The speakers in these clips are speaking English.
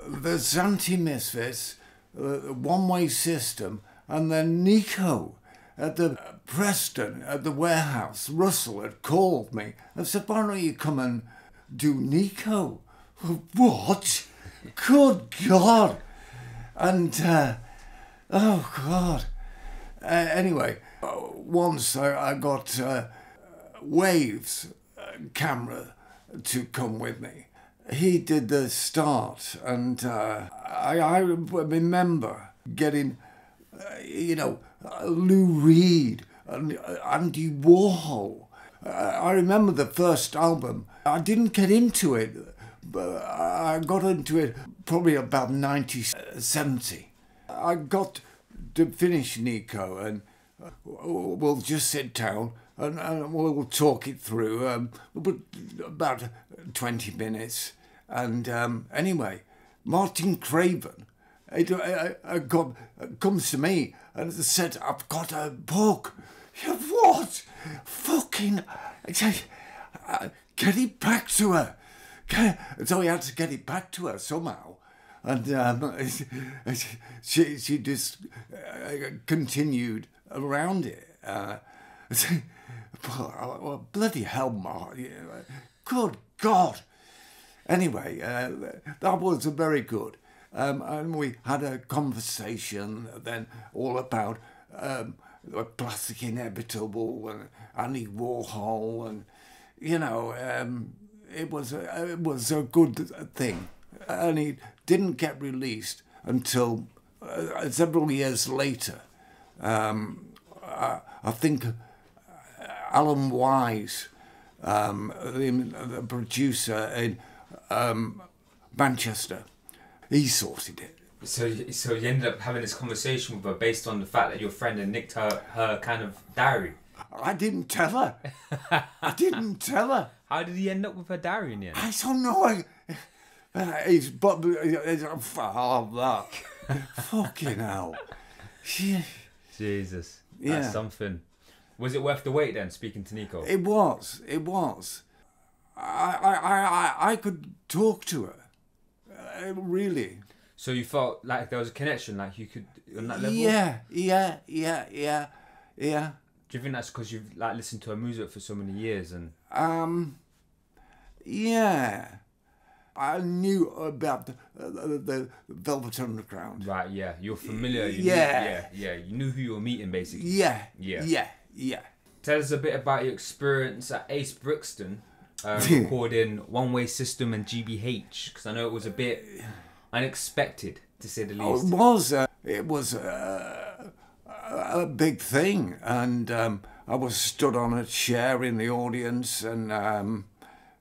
there's Anti-Misfits, One-Way System, and then Nico at the Preston, at the warehouse. Russell had called me and said, why don't you come and do Nico? What? Good God. And, oh God. Anyway, once I got Waves camera to come with me. He did the start, and I remember getting, Lou Reed and Andy Warhol. I remember the first album. I didn't get into it, but I got into it probably about 1970. I got to finish Nico, and we'll just sit down and we'll talk it through, about 20 minutes. And anyway, Martin Craven comes to me and said, I've got a book. What? Fucking... get it back to her. So he had to get it back to her somehow. And she just continued around it. Well, bloody hell, Mark. Good God. Anyway, that was very good. And we had a conversation then all about Plastic Inevitable and Andy Warhol, and it was a good thing. And it didn't get released until several years later. I think Alan Wise, the producer in Manchester, he sorted it. So you ended up having this conversation with her based on the fact that your friend had nicked her kind of diary. I didn't tell her. I didn't tell her. How did he end up with her diary in the end? I don't know. He's that. Fucking hell. Jesus. That's something. Was it worth the wait then, speaking to Nico? It was. I could talk to her. Really. So you felt like there was a connection, like you could, on that level? Yeah. Do you think that's because you've listened to her music for so many years and? Yeah. I knew about the Velvet Underground. Right, yeah. You're familiar. You knew who you were meeting, basically. Yeah. Tell us a bit about your experience at Ace Brixton, recording One Way System and GBH, because I know it was a bit unexpected, to say the least. It was a big thing, and I was stood on a chair in the audience, and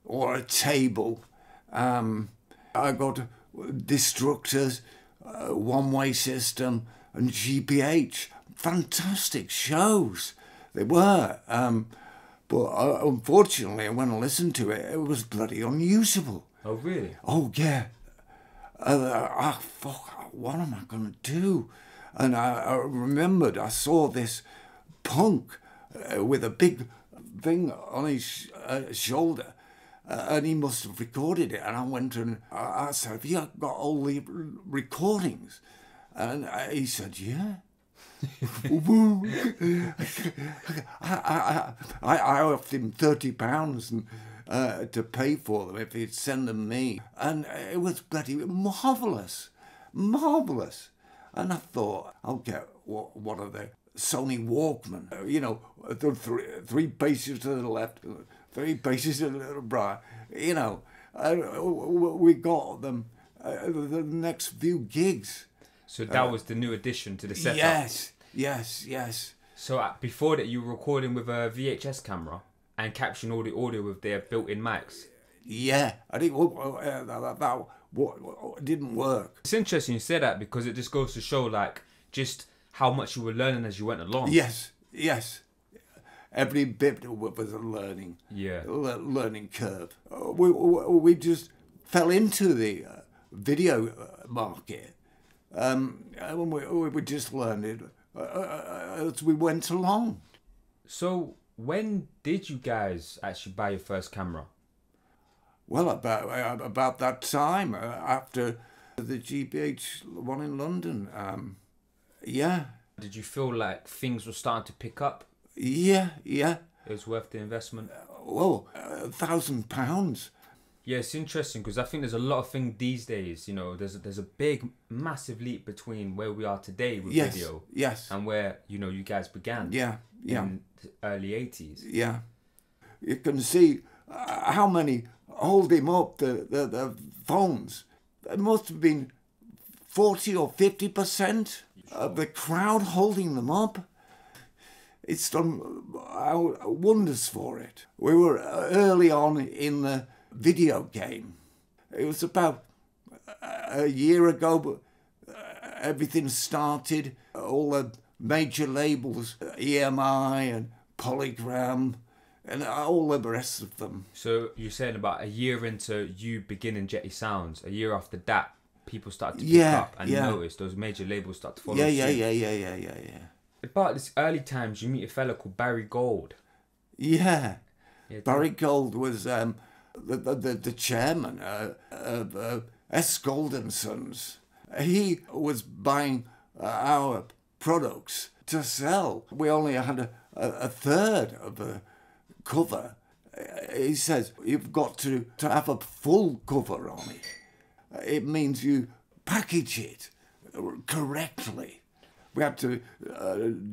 or a table. I got Destructors, One Way System, and GBH. Fantastic shows they were. But unfortunately, when I listened to it, it was bloody unusable. Oh, really? Oh, yeah. Fuck, what am I going to do? And I remembered I saw this punk with a big thing on his shoulder. And he must have recorded it. And I went and I said, have you got all the recordings? And he said, yeah. I offered him £30 and, to pay for them if he'd send them me. And it was bloody marvellous. And I thought, I'll get what are they? Sony Walkman. Three basses to the left, three basses to the right. We got them the next few gigs. So that was the new addition to the setup? Yes. So before that, you were recording with a VHS camera and capturing all the audio with their built-in mics? Yeah, I think that didn't work. It's interesting you say that, because it just goes to show, just how much you were learning as you went along. Yes. Every bit was a learning curve. We just fell into the video market. We just learned it as we went along. So when did you guys actually buy your first camera? Well, about that time, after The GBH one in London. Yeah. Did you feel like things were starting to pick up? Yeah. It was worth the investment? Well, £1,000. Yeah, it's interesting because I think there's a lot of things these days. You know, there's a big, massive leap between where we are today with video, and where you guys began. In the early 80s. Yeah, you can see how many hold him up the phones. There must have been 40 or 50% of the crowd holding them up. It's done wonders for it. We were early on in the video game. It was about a year ago, but everything started. All the major labels, EMI and Polygram, and all the rest of them. So you're saying about a year into you beginning Jettisoundz, a year after that, people started to pick up and notice those major labels start to follow suit. Yeah. About this early times, you meet a fella called Barry Gold. Yeah Barry Gold was the chairman of S. Gold & Sons. He was buying our products to sell. We only had a third of a cover. He says, you've got to have a full cover on it. It means you package it correctly. We had to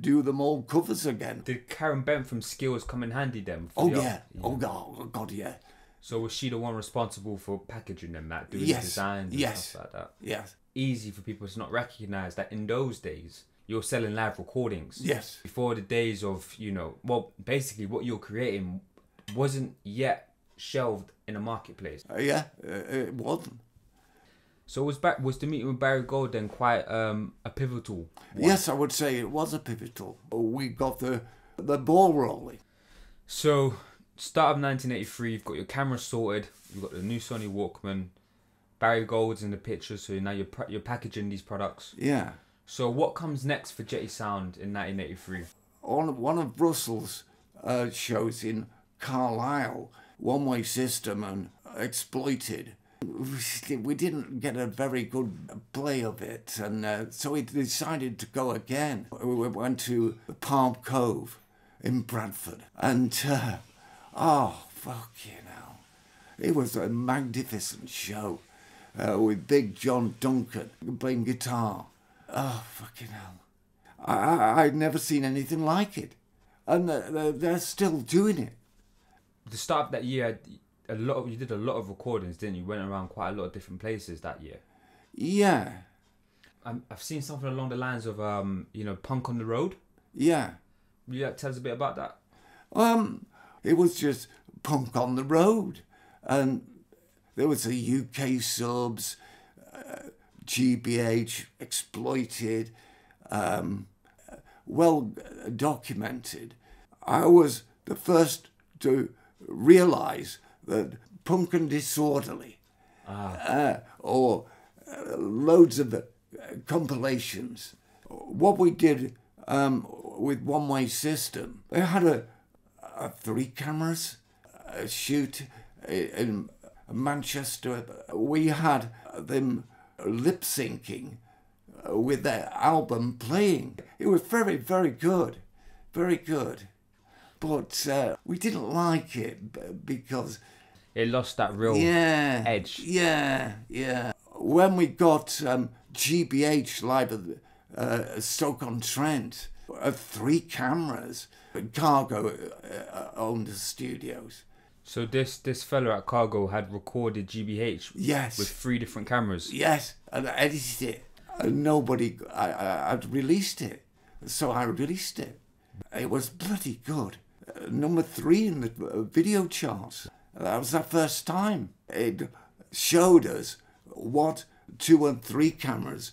do them all covers again. Did Karen Bentham's skills come in handy then? Oh God, yeah. So was she the one responsible for packaging them, doing the designs and stuff like that? Yes. Easy for people to not recognise that in those days, you're selling live recordings. Yes. Before the days of, basically what you're creating wasn't yet shelved in a marketplace. It wasn't. So was the meeting with Barry Gold then quite a pivotal one? Yes, I would say it was a pivotal. We got the ball rolling. So, start of 1983, you've got your camera sorted, you've got the new Sony Walkman, Barry Gold's in the picture, so now you're packaging these products. Yeah. So what comes next for Jettisoundz in 1983? On one of Russell's shows in Carlisle, One Way System and Exploited, we didn't get a very good play of it, and so we decided to go again. We went to Palm Cove in Bradford, and fucking hell, it was a magnificent show with Big John Duncan playing guitar. Oh, fucking hell. I'd never seen anything like it, and they're still doing it. The start of that year, you did a lot of recordings, didn't you? Went around quite a lot of different places that year. Yeah. I've seen something along the lines of Punk on the Road. Yeah. Will you tell us a bit about that? It was just Punk on the Road, and there was a UK subs, GBH, Exploited, well documented. I was the first to realise that Punk and Disorderly, or loads of compilations. What we did with One Way System, they had a 3 cameras shoot in Manchester. We had them lip syncing with their album playing. It was very, very good, very good. But we didn't like it because it lost that real edge. Yeah. When we got GBH live at Stoke-on-Trent, 3 cameras, Cargo owned the studios. So this fella at Cargo had recorded GBH with 3 different cameras? Yes, and I edited it. I'd released it, so I released it. It was bloody good. Number 3 in the video charts. That was our first time. It showed us what 2 and 3 cameras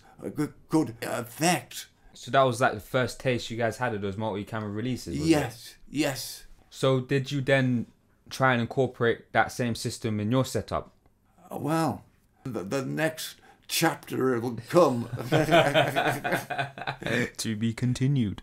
could affect. So that was like the first taste you guys had of those multi-camera releases, was it? Yes. So did you then try and incorporate that same system in your setup? Well, the next chapter will come. To be continued.